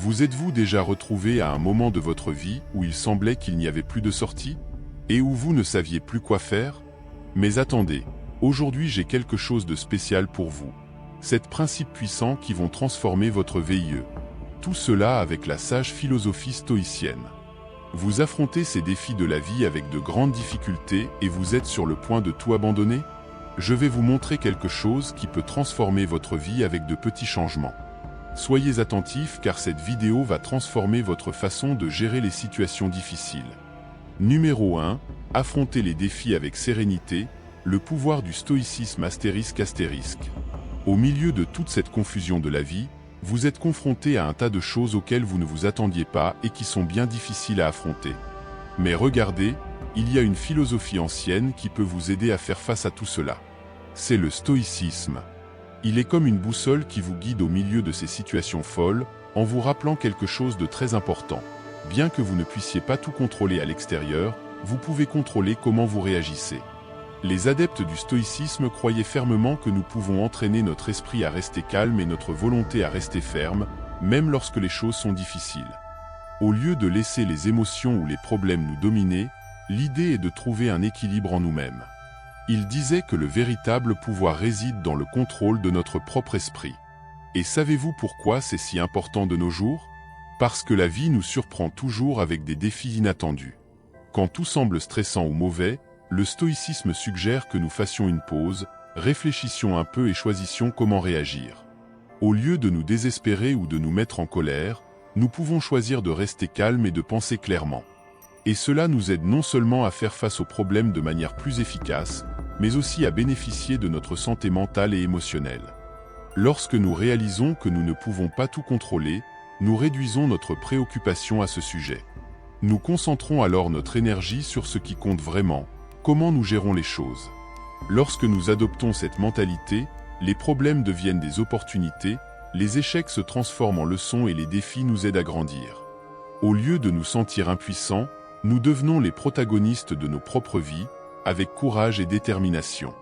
Vous êtes-vous déjà retrouvé à un moment de votre vie où il semblait qu'il n'y avait plus de sortie? Et où vous ne saviez plus quoi faire? Mais attendez, aujourd'hui j'ai quelque chose de spécial pour vous. 7 principes puissants qui vont transformer votre VIE. Tout cela avec la sage philosophie stoïcienne. Vous affrontez ces défis de la vie avec de grandes difficultés et vous êtes sur le point de tout abandonner? Je vais vous montrer quelque chose qui peut transformer votre vie avec de petits changements. Soyez attentifs car cette vidéo va transformer votre façon de gérer les situations difficiles. Numéro 1. Affrontez les défis avec sérénité, le pouvoir du stoïcisme ***. Au milieu de toute cette confusion de la vie, vous êtes confronté à un tas de choses auxquelles vous ne vous attendiez pas et qui sont bien difficiles à affronter. Mais regardez, il y a une philosophie ancienne qui peut vous aider à faire face à tout cela. C'est le stoïcisme. Il est comme une boussole qui vous guide au milieu de ces situations folles, en vous rappelant quelque chose de très important. Bien que vous ne puissiez pas tout contrôler à l'extérieur, vous pouvez contrôler comment vous réagissez. Les adeptes du stoïcisme croyaient fermement que nous pouvons entraîner notre esprit à rester calme et notre volonté à rester ferme, même lorsque les choses sont difficiles. Au lieu de laisser les émotions ou les problèmes nous dominer, l'idée est de trouver un équilibre en nous-mêmes. Ils disaient que le véritable pouvoir réside dans le contrôle de notre propre esprit. Et savez-vous pourquoi c'est si important de nos jours? Parce que la vie nous surprend toujours avec des défis inattendus. Quand tout semble stressant ou mauvais, le stoïcisme suggère que nous fassions une pause, réfléchissions un peu et choisissions comment réagir. Au lieu de nous désespérer ou de nous mettre en colère, nous pouvons choisir de rester calmes et de penser clairement. Et cela nous aide non seulement à faire face aux problèmes de manière plus efficace, mais aussi à bénéficier de notre santé mentale et émotionnelle. Lorsque nous réalisons que nous ne pouvons pas tout contrôler, nous réduisons notre préoccupation à ce sujet. Nous concentrons alors notre énergie sur ce qui compte vraiment, comment nous gérons les choses. Lorsque nous adoptons cette mentalité, les problèmes deviennent des opportunités, les échecs se transforment en leçons et les défis nous aident à grandir. Au lieu de nous sentir impuissants, nous devenons les protagonistes de nos propres vies, avec courage et détermination.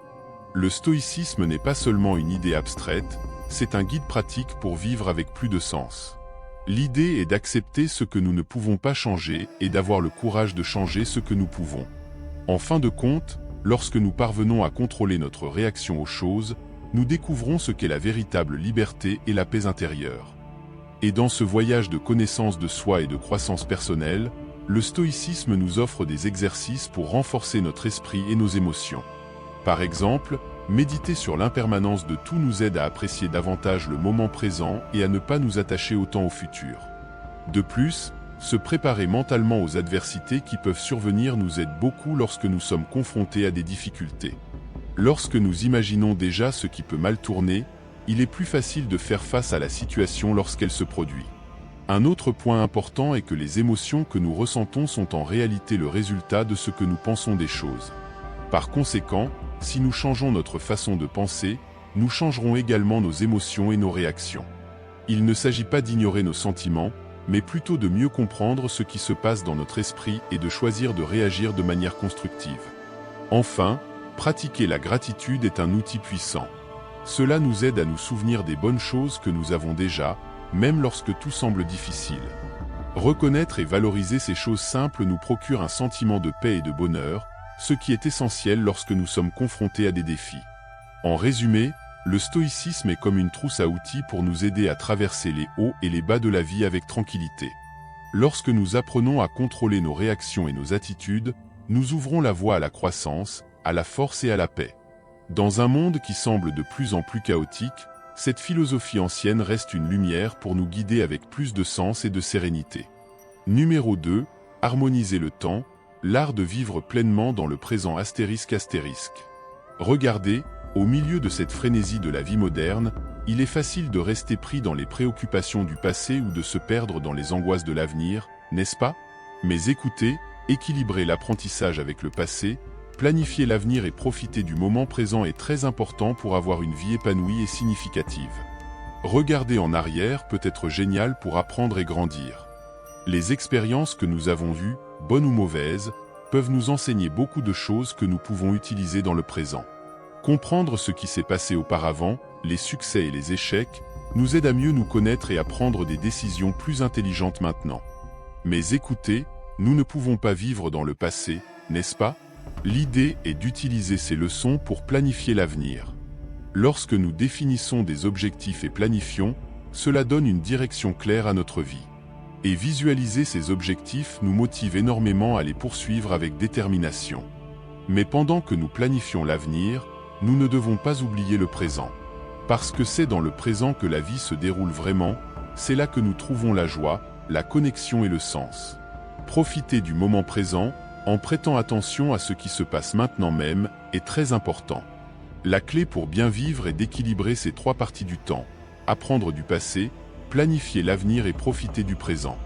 Le stoïcisme n'est pas seulement une idée abstraite, c'est un guide pratique pour vivre avec plus de sens. L'idée est d'accepter ce que nous ne pouvons pas changer et d'avoir le courage de changer ce que nous pouvons. En fin de compte, lorsque nous parvenons à contrôler notre réaction aux choses, nous découvrons ce qu'est la véritable liberté et la paix intérieure. Et dans ce voyage de connaissance de soi et de croissance personnelle, le stoïcisme nous offre des exercices pour renforcer notre esprit et nos émotions. Par exemple, méditer sur l'impermanence de tout nous aide à apprécier davantage le moment présent et à ne pas nous attacher autant au futur. De plus, se préparer mentalement aux adversités qui peuvent survenir nous aide beaucoup lorsque nous sommes confrontés à des difficultés. Lorsque nous imaginons déjà ce qui peut mal tourner, il est plus facile de faire face à la situation lorsqu'elle se produit. Un autre point important est que les émotions que nous ressentons sont en réalité le résultat de ce que nous pensons des choses. Par conséquent, si nous changeons notre façon de penser, nous changerons également nos émotions et nos réactions. Il ne s'agit pas d'ignorer nos sentiments, mais plutôt de mieux comprendre ce qui se passe dans notre esprit et de choisir de réagir de manière constructive. Enfin, pratiquer la gratitude est un outil puissant. Cela nous aide à nous souvenir des bonnes choses que nous avons déjà, même lorsque tout semble difficile. Reconnaître et valoriser ces choses simples nous procure un sentiment de paix et de bonheur, ce qui est essentiel lorsque nous sommes confrontés à des défis. En résumé, le stoïcisme est comme une trousse à outils pour nous aider à traverser les hauts et les bas de la vie avec tranquillité. Lorsque nous apprenons à contrôler nos réactions et nos attitudes, nous ouvrons la voie à la croissance, à la force et à la paix. Dans un monde qui semble de plus en plus chaotique, cette philosophie ancienne reste une lumière pour nous guider avec plus de sens et de sérénité. Numéro 2. Harmoniser le temps, l'art de vivre pleinement dans le présent ***. Regardez, au milieu de cette frénésie de la vie moderne, il est facile de rester pris dans les préoccupations du passé ou de se perdre dans les angoisses de l'avenir, n'est-ce pas? Mais écoutez, équilibrer l'apprentissage avec le passé, planifier l'avenir et profiter du moment présent est très important pour avoir une vie épanouie et significative. Regarder en arrière peut être génial pour apprendre et grandir. Les expériences que nous avons eues, bonnes ou mauvaises, peuvent nous enseigner beaucoup de choses que nous pouvons utiliser dans le présent. Comprendre ce qui s'est passé auparavant, les succès et les échecs, nous aide à mieux nous connaître et à prendre des décisions plus intelligentes maintenant. Mais écoutez, nous ne pouvons pas vivre dans le passé, n'est-ce pas? L'idée est d'utiliser ces leçons pour planifier l'avenir. Lorsque nous définissons des objectifs et planifions, cela donne une direction claire à notre vie. Et visualiser ces objectifs nous motive énormément à les poursuivre avec détermination. Mais pendant que nous planifions l'avenir, nous ne devons pas oublier le présent. Parce que c'est dans le présent que la vie se déroule vraiment, c'est là que nous trouvons la joie, la connexion et le sens. Profiter du moment présent, en prêtant attention à ce qui se passe maintenant même, est très important. La clé pour bien vivre est d'équilibrer ces trois parties du temps. Apprendre du passé, planifier l'avenir et profiter du présent.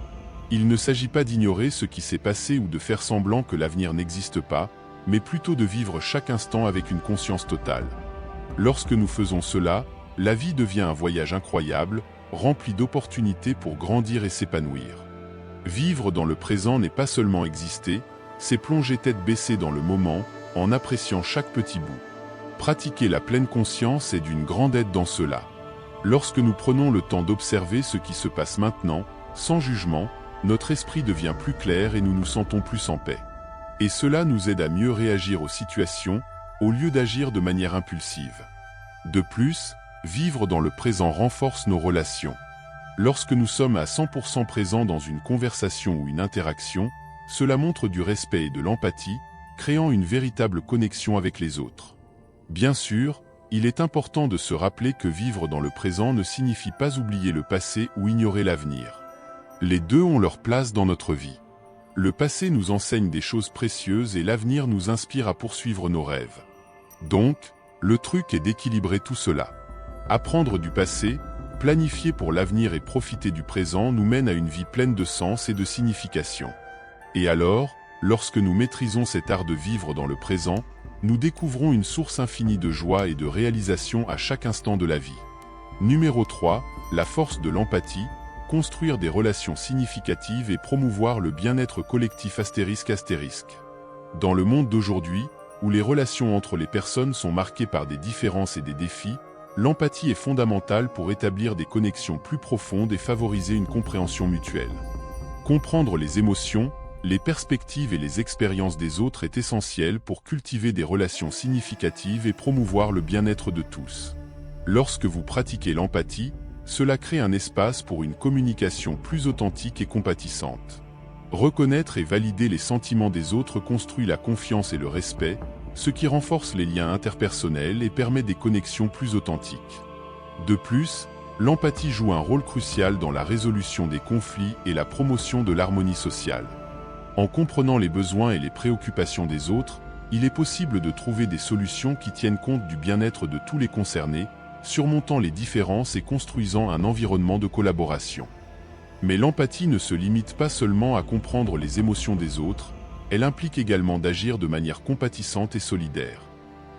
Il ne s'agit pas d'ignorer ce qui s'est passé ou de faire semblant que l'avenir n'existe pas, mais plutôt de vivre chaque instant avec une conscience totale. Lorsque nous faisons cela, la vie devient un voyage incroyable, rempli d'opportunités pour grandir et s'épanouir. Vivre dans le présent n'est pas seulement exister, c'est plonger tête baissée dans le moment, en appréciant chaque petit bout. Pratiquer la pleine conscience est d'une grande aide dans cela. Lorsque nous prenons le temps d'observer ce qui se passe maintenant, sans jugement, notre esprit devient plus clair et nous nous sentons plus en paix. Et cela nous aide à mieux réagir aux situations, au lieu d'agir de manière impulsive. De plus, vivre dans le présent renforce nos relations. Lorsque nous sommes à 100% présents dans une conversation ou une interaction, cela montre du respect et de l'empathie, créant une véritable connexion avec les autres. Bien sûr, il est important de se rappeler que vivre dans le présent ne signifie pas oublier le passé ou ignorer l'avenir. Les deux ont leur place dans notre vie. Le passé nous enseigne des choses précieuses et l'avenir nous inspire à poursuivre nos rêves. Donc, le truc est d'équilibrer tout cela. Apprendre du passé, planifier pour l'avenir et profiter du présent nous mène à une vie pleine de sens et de signification. Et alors, lorsque nous maîtrisons cet art de vivre dans le présent, nous découvrons une source infinie de joie et de réalisation à chaque instant de la vie. Numéro 3, la force de l'empathie, construire des relations significatives et promouvoir le bien-être collectif ***. Dans le monde d'aujourd'hui, où les relations entre les personnes sont marquées par des différences et des défis, l'empathie est fondamentale pour établir des connexions plus profondes et favoriser une compréhension mutuelle. Comprendre les émotions, les perspectives et les expériences des autres est essentiel pour cultiver des relations significatives et promouvoir le bien-être de tous. Lorsque vous pratiquez l'empathie, cela crée un espace pour une communication plus authentique et compatissante. Reconnaître et valider les sentiments des autres construit la confiance et le respect, ce qui renforce les liens interpersonnels et permet des connexions plus authentiques. De plus, l'empathie joue un rôle crucial dans la résolution des conflits et la promotion de l'harmonie sociale. En comprenant les besoins et les préoccupations des autres, il est possible de trouver des solutions qui tiennent compte du bien-être de tous les concernés, surmontant les différences et construisant un environnement de collaboration. Mais l'empathie ne se limite pas seulement à comprendre les émotions des autres, elle implique également d'agir de manière compatissante et solidaire.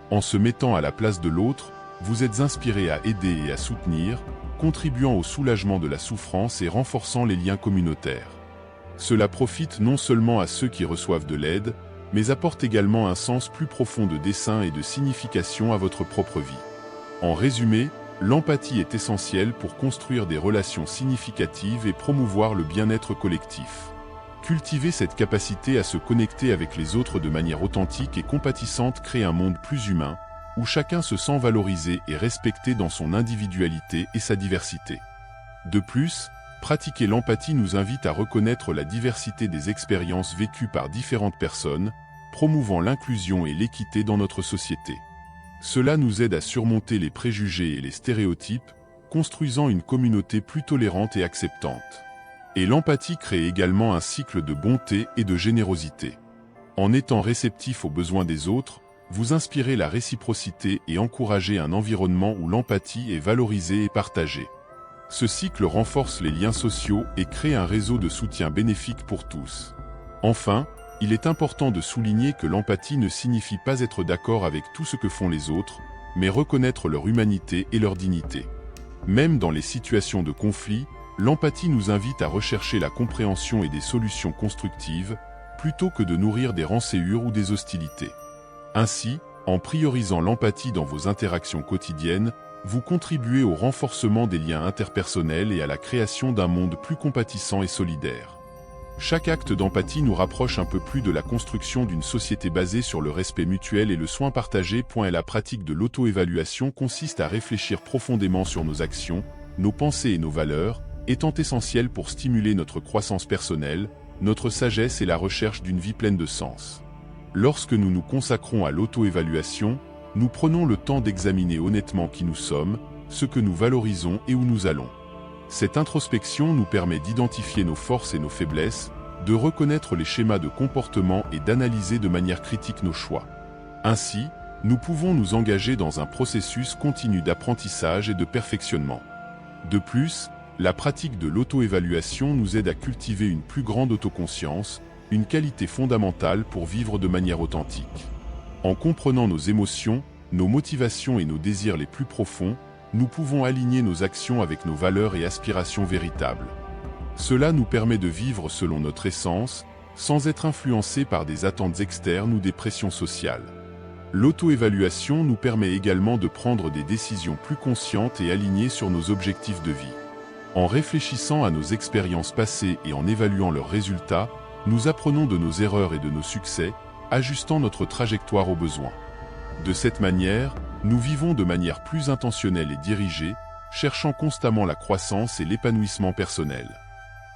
En se mettant à la place de l'autre, vous êtes inspiré à aider et à soutenir, contribuant au soulagement de la souffrance et renforçant les liens communautaires. Cela profite non seulement à ceux qui reçoivent de l'aide, mais apporte également un sens plus profond de dessein et de signification à votre propre vie. En résumé, l'empathie est essentielle pour construire des relations significatives et promouvoir le bien-être collectif. Cultiver cette capacité à se connecter avec les autres de manière authentique et compatissante crée un monde plus humain, où chacun se sent valorisé et respecté dans son individualité et sa diversité. De plus, pratiquer l'empathie nous invite à reconnaître la diversité des expériences vécues par différentes personnes, promouvant l'inclusion et l'équité dans notre société. Cela nous aide à surmonter les préjugés et les stéréotypes, construisant une communauté plus tolérante et acceptante. Et l'empathie crée également un cycle de bonté et de générosité. En étant réceptif aux besoins des autres, vous inspirez la réciprocité et encouragez un environnement où l'empathie est valorisée et partagée. Ce cycle renforce les liens sociaux et crée un réseau de soutien bénéfique pour tous. Enfin, il est important de souligner que l'empathie ne signifie pas être d'accord avec tout ce que font les autres, mais reconnaître leur humanité et leur dignité. Même dans les situations de conflit, l'empathie nous invite à rechercher la compréhension et des solutions constructives, plutôt que de nourrir des rancœurs ou des hostilités. Ainsi, en priorisant l'empathie dans vos interactions quotidiennes, vous contribuez au renforcement des liens interpersonnels et à la création d'un monde plus compatissant et solidaire. Chaque acte d'empathie nous rapproche un peu plus de la construction d'une société basée sur le respect mutuel et le soin partagé. La pratique de l'auto-évaluation consiste à réfléchir profondément sur nos actions, nos pensées et nos valeurs, étant essentielle pour stimuler notre croissance personnelle, notre sagesse et la recherche d'une vie pleine de sens. Lorsque nous nous consacrons à l'auto-évaluation, nous prenons le temps d'examiner honnêtement qui nous sommes, ce que nous valorisons et où nous allons. Cette introspection nous permet d'identifier nos forces et nos faiblesses, de reconnaître les schémas de comportement et d'analyser de manière critique nos choix. Ainsi, nous pouvons nous engager dans un processus continu d'apprentissage et de perfectionnement. De plus, la pratique de l'auto-évaluation nous aide à cultiver une plus grande autoconscience, une qualité fondamentale pour vivre de manière authentique. En comprenant nos émotions, nos motivations et nos désirs les plus profonds, nous pouvons aligner nos actions avec nos valeurs et aspirations véritables. Cela nous permet de vivre selon notre essence, sans être influencés par des attentes externes ou des pressions sociales. L'auto-évaluation nous permet également de prendre des décisions plus conscientes et alignées sur nos objectifs de vie. En réfléchissant à nos expériences passées et en évaluant leurs résultats, nous apprenons de nos erreurs et de nos succès, ajustant notre trajectoire aux besoins. De cette manière, nous vivons de manière plus intentionnelle et dirigée, cherchant constamment la croissance et l'épanouissement personnel.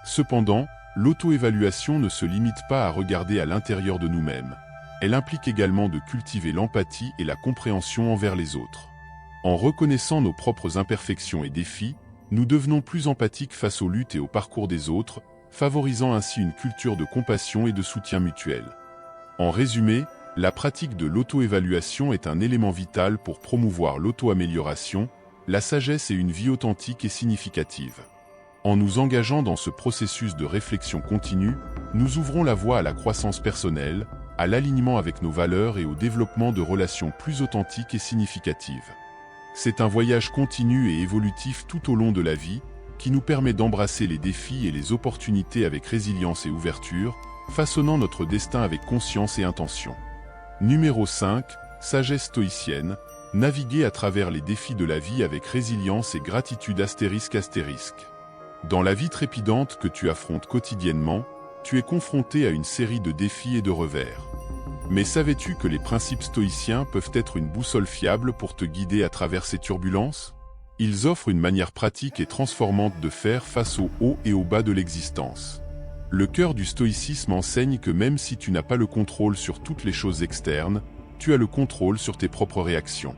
Cependant, l'auto-évaluation ne se limite pas à regarder à l'intérieur de nous-mêmes. Elle implique également de cultiver l'empathie et la compréhension envers les autres. En reconnaissant nos propres imperfections et défis, nous devenons plus empathiques face aux luttes et au parcours des autres, favorisant ainsi une culture de compassion et de soutien mutuel. En résumé, la pratique de l'auto-évaluation est un élément vital pour promouvoir l'auto-amélioration, la sagesse et une vie authentique et significative. En nous engageant dans ce processus de réflexion continue, nous ouvrons la voie à la croissance personnelle, à l'alignement avec nos valeurs et au développement de relations plus authentiques et significatives. C'est un voyage continu et évolutif tout au long de la vie, qui nous permet d'embrasser les défis et les opportunités avec résilience et ouverture, façonnant notre destin avec conscience et intention. Numéro 5, sagesse stoïcienne, naviguer à travers les défis de la vie avec résilience et gratitude ***. Dans la vie trépidante que tu affrontes quotidiennement, tu es confronté à une série de défis et de revers. Mais savais-tu que les principes stoïciens peuvent être une boussole fiable pour te guider à travers ces turbulences ? Ils offrent une manière pratique et transformante de faire face aux hauts et aux bas de l'existence. Le cœur du stoïcisme enseigne que même si tu n'as pas le contrôle sur toutes les choses externes, tu as le contrôle sur tes propres réactions.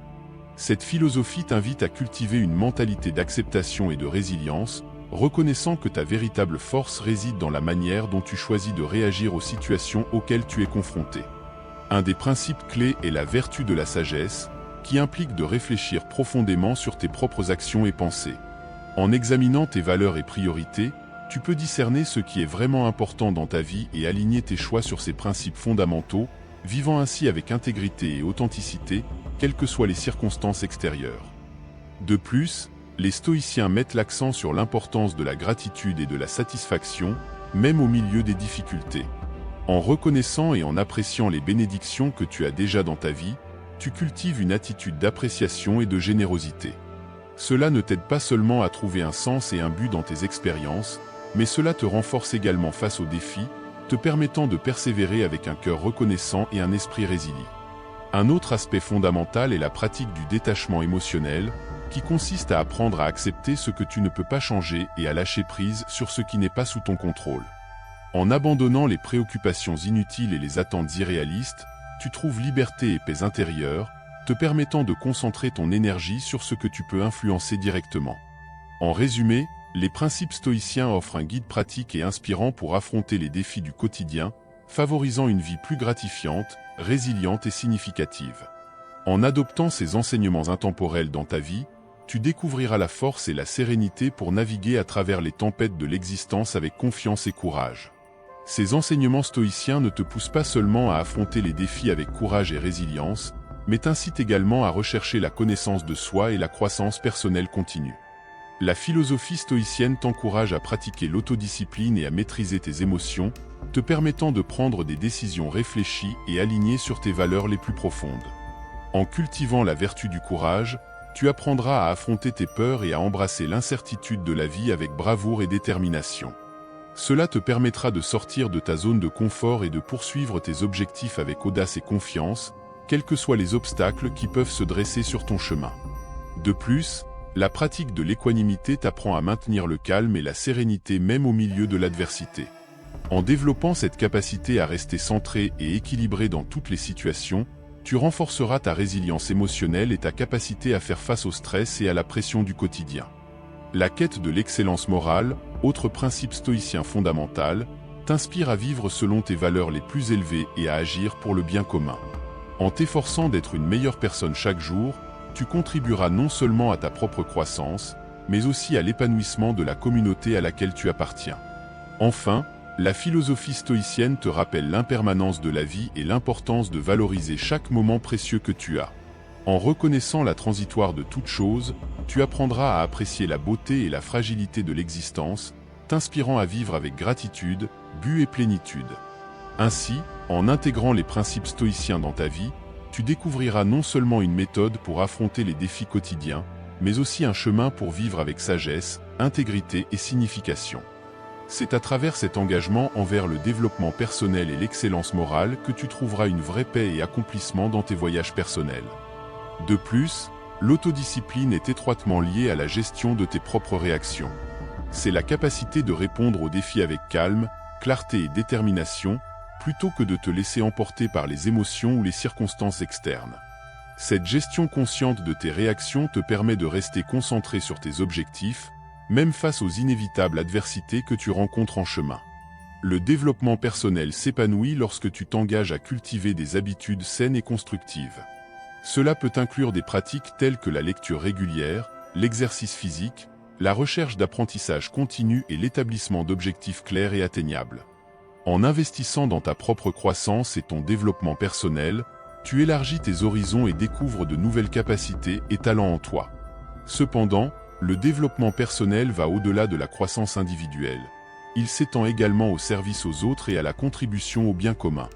Cette philosophie t'invite à cultiver une mentalité d'acceptation et de résilience, reconnaissant que ta véritable force réside dans la manière dont tu choisis de réagir aux situations auxquelles tu es confronté. Un des principes clés est la vertu de la sagesse, qui implique de réfléchir profondément sur tes propres actions et pensées. En examinant tes valeurs et priorités, tu peux discerner ce qui est vraiment important dans ta vie et aligner tes choix sur ces principes fondamentaux, vivant ainsi avec intégrité et authenticité, quelles que soient les circonstances extérieures. De plus, les stoïciens mettent l'accent sur l'importance de la gratitude et de la satisfaction, même au milieu des difficultés. En reconnaissant et en appréciant les bénédictions que tu as déjà dans ta vie, tu cultives une attitude d'appréciation et de générosité. Cela ne t'aide pas seulement à trouver un sens et un but dans tes expériences, mais cela te renforce également face aux défis, te permettant de persévérer avec un cœur reconnaissant et un esprit résilient. Un autre aspect fondamental est la pratique du détachement émotionnel, qui consiste à apprendre à accepter ce que tu ne peux pas changer et à lâcher prise sur ce qui n'est pas sous ton contrôle. En abandonnant les préoccupations inutiles et les attentes irréalistes, tu trouves liberté et paix intérieure, te permettant de concentrer ton énergie sur ce que tu peux influencer directement. En résumé, les principes stoïciens offrent un guide pratique et inspirant pour affronter les défis du quotidien, favorisant une vie plus gratifiante, résiliente et significative. En adoptant ces enseignements intemporels dans ta vie, tu découvriras la force et la sérénité pour naviguer à travers les tempêtes de l'existence avec confiance et courage. Ces enseignements stoïciens ne te poussent pas seulement à affronter les défis avec courage et résilience, mais t'incitent également à rechercher la connaissance de soi et la croissance personnelle continue. La philosophie stoïcienne t'encourage à pratiquer l'autodiscipline et à maîtriser tes émotions, te permettant de prendre des décisions réfléchies et alignées sur tes valeurs les plus profondes. En cultivant la vertu du courage, tu apprendras à affronter tes peurs et à embrasser l'incertitude de la vie avec bravoure et détermination. Cela te permettra de sortir de ta zone de confort et de poursuivre tes objectifs avec audace et confiance, quels que soient les obstacles qui peuvent se dresser sur ton chemin. De plus, la pratique de l'équanimité t'apprend à maintenir le calme et la sérénité même au milieu de l'adversité. En développant cette capacité à rester centré et équilibré dans toutes les situations, tu renforceras ta résilience émotionnelle et ta capacité à faire face au stress et à la pression du quotidien. La quête de l'excellence morale, autre principe stoïcien fondamental, t'inspire à vivre selon tes valeurs les plus élevées et à agir pour le bien commun. En t'efforçant d'être une meilleure personne chaque jour, tu contribueras non seulement à ta propre croissance, mais aussi à l'épanouissement de la communauté à laquelle tu appartiens. Enfin, la philosophie stoïcienne te rappelle l'impermanence de la vie et l'importance de valoriser chaque moment précieux que tu as. En reconnaissant la transitoire de toute chose, tu apprendras à apprécier la beauté et la fragilité de l'existence, t'inspirant à vivre avec gratitude, but et plénitude. Ainsi, en intégrant les principes stoïciens dans ta vie, tu découvriras non seulement une méthode pour affronter les défis quotidiens, mais aussi un chemin pour vivre avec sagesse, intégrité et signification. C'est à travers cet engagement envers le développement personnel et l'excellence morale que tu trouveras une vraie paix et accomplissement dans tes voyages personnels. De plus, l'autodiscipline est étroitement liée à la gestion de tes propres réactions. C'est la capacité de répondre aux défis avec calme, clarté et détermination, plutôt que de te laisser emporter par les émotions ou les circonstances externes. Cette gestion consciente de tes réactions te permet de rester concentré sur tes objectifs, même face aux inévitables adversités que tu rencontres en chemin. Le développement personnel s'épanouit lorsque tu t'engages à cultiver des habitudes saines et constructives. Cela peut inclure des pratiques telles que la lecture régulière, l'exercice physique, la recherche d'apprentissage continu et l'établissement d'objectifs clairs et atteignables. En investissant dans ta propre croissance et ton développement personnel, tu élargis tes horizons et découvres de nouvelles capacités et talents en toi. Cependant, le développement personnel va au-delà de la croissance individuelle. Il s'étend également au service aux autres et à la contribution au bien commun.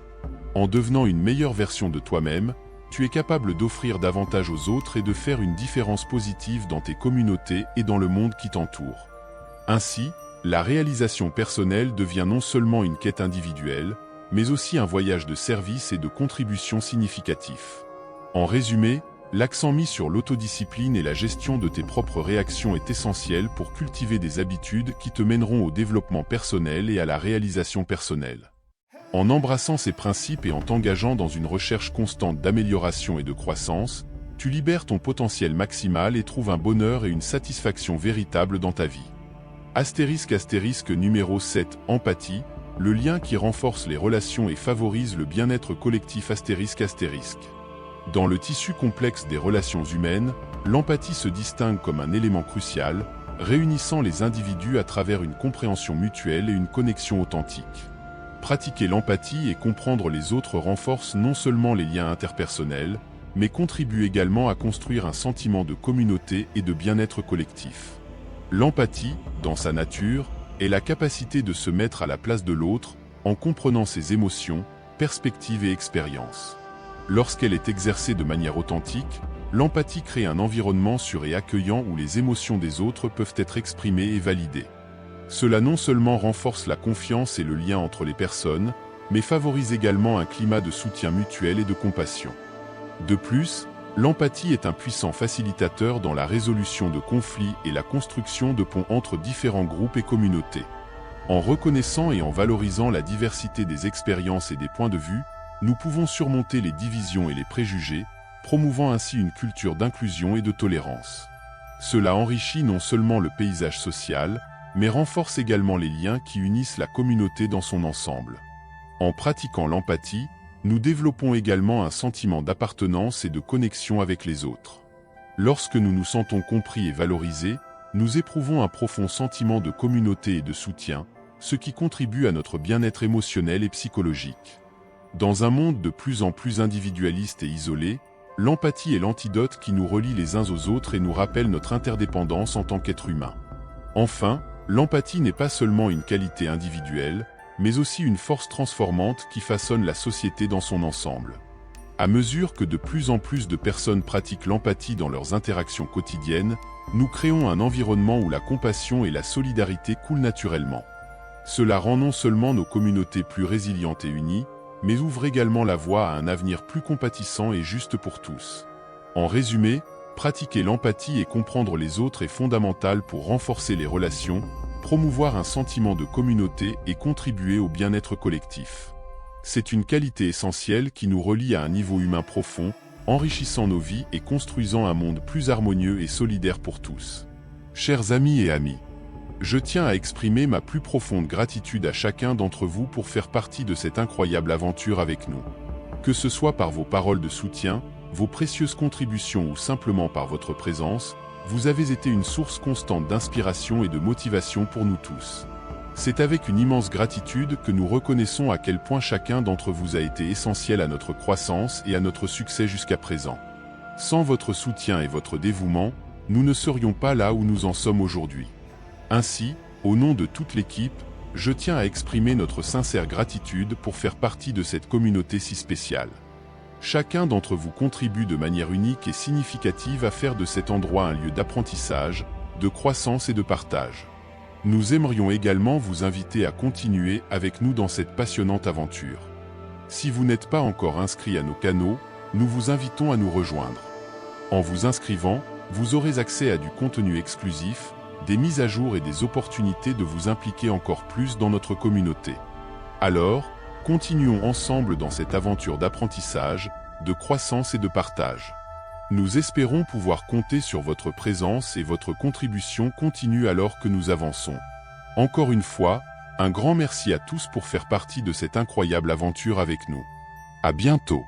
En devenant une meilleure version de toi-même, tu es capable d'offrir davantage aux autres et de faire une différence positive dans tes communautés et dans le monde qui t'entoure. Ainsi, la réalisation personnelle devient non seulement une quête individuelle, mais aussi un voyage de service et de contribution significatif. En résumé, l'accent mis sur l'autodiscipline et la gestion de tes propres réactions est essentiel pour cultiver des habitudes qui te mèneront au développement personnel et à la réalisation personnelle. En embrassant ces principes et en t'engageant dans une recherche constante d'amélioration et de croissance, tu libères ton potentiel maximal et trouves un bonheur et une satisfaction véritable dans ta vie. Numéro 7, empathie, le lien qui renforce les relations et favorise le bien-être collectif. Dans le tissu complexe des relations humaines, l'empathie se distingue comme un élément crucial, réunissant les individus à travers une compréhension mutuelle et une connexion authentique. Pratiquer l'empathie et comprendre les autres renforce non seulement les liens interpersonnels, mais contribue également à construire un sentiment de communauté et de bien-être collectif. L'empathie, dans sa nature, est la capacité de se mettre à la place de l'autre, en comprenant ses émotions, perspectives et expériences. Lorsqu'elle est exercée de manière authentique, l'empathie crée un environnement sûr et accueillant où les émotions des autres peuvent être exprimées et validées. Cela non seulement renforce la confiance et le lien entre les personnes, mais favorise également un climat de soutien mutuel et de compassion. De plus, l'empathie est un puissant facilitateur dans la résolution de conflits et la construction de ponts entre différents groupes et communautés. En reconnaissant et en valorisant la diversité des expériences et des points de vue, nous pouvons surmonter les divisions et les préjugés, promouvant ainsi une culture d'inclusion et de tolérance. Cela enrichit non seulement le paysage social, mais renforce également les liens qui unissent la communauté dans son ensemble. En pratiquant l'empathie, nous développons également un sentiment d'appartenance et de connexion avec les autres. Lorsque nous nous sentons compris et valorisés, nous éprouvons un profond sentiment de communauté et de soutien, ce qui contribue à notre bien-être émotionnel et psychologique. Dans un monde de plus en plus individualiste et isolé, l'empathie est l'antidote qui nous relie les uns aux autres et nous rappelle notre interdépendance en tant qu'être humain. Enfin, l'empathie n'est pas seulement une qualité individuelle, mais aussi une force transformante qui façonne la société dans son ensemble. À mesure que de plus en plus de personnes pratiquent l'empathie dans leurs interactions quotidiennes, nous créons un environnement où la compassion et la solidarité coulent naturellement. Cela rend non seulement nos communautés plus résilientes et unies, mais ouvre également la voie à un avenir plus compatissant et juste pour tous. En résumé, pratiquer l'empathie et comprendre les autres est fondamental pour renforcer les relations, promouvoir un sentiment de communauté et contribuer au bien-être collectif. C'est une qualité essentielle qui nous relie à un niveau humain profond, enrichissant nos vies et construisant un monde plus harmonieux et solidaire pour tous. Chers amis et amies, je tiens à exprimer ma plus profonde gratitude à chacun d'entre vous pour faire partie de cette incroyable aventure avec nous. Que ce soit par vos paroles de soutien, vos précieuses contributions ou simplement par votre présence, vous avez été une source constante d'inspiration et de motivation pour nous tous. C'est avec une immense gratitude que nous reconnaissons à quel point chacun d'entre vous a été essentiel à notre croissance et à notre succès jusqu'à présent. Sans votre soutien et votre dévouement, nous ne serions pas là où nous en sommes aujourd'hui. Ainsi, au nom de toute l'équipe, je tiens à exprimer notre sincère gratitude pour faire partie de cette communauté si spéciale. Chacun d'entre vous contribue de manière unique et significative à faire de cet endroit un lieu d'apprentissage, de croissance et de partage. Nous aimerions également vous inviter à continuer avec nous dans cette passionnante aventure. Si vous n'êtes pas encore inscrit à nos canaux, nous vous invitons à nous rejoindre. En vous inscrivant, vous aurez accès à du contenu exclusif, des mises à jour et des opportunités de vous impliquer encore plus dans notre communauté. Alors, continuons ensemble dans cette aventure d'apprentissage, de croissance et de partage. Nous espérons pouvoir compter sur votre présence et votre contribution continue alors que nous avançons. Encore une fois, un grand merci à tous pour faire partie de cette incroyable aventure avec nous. À bientôt.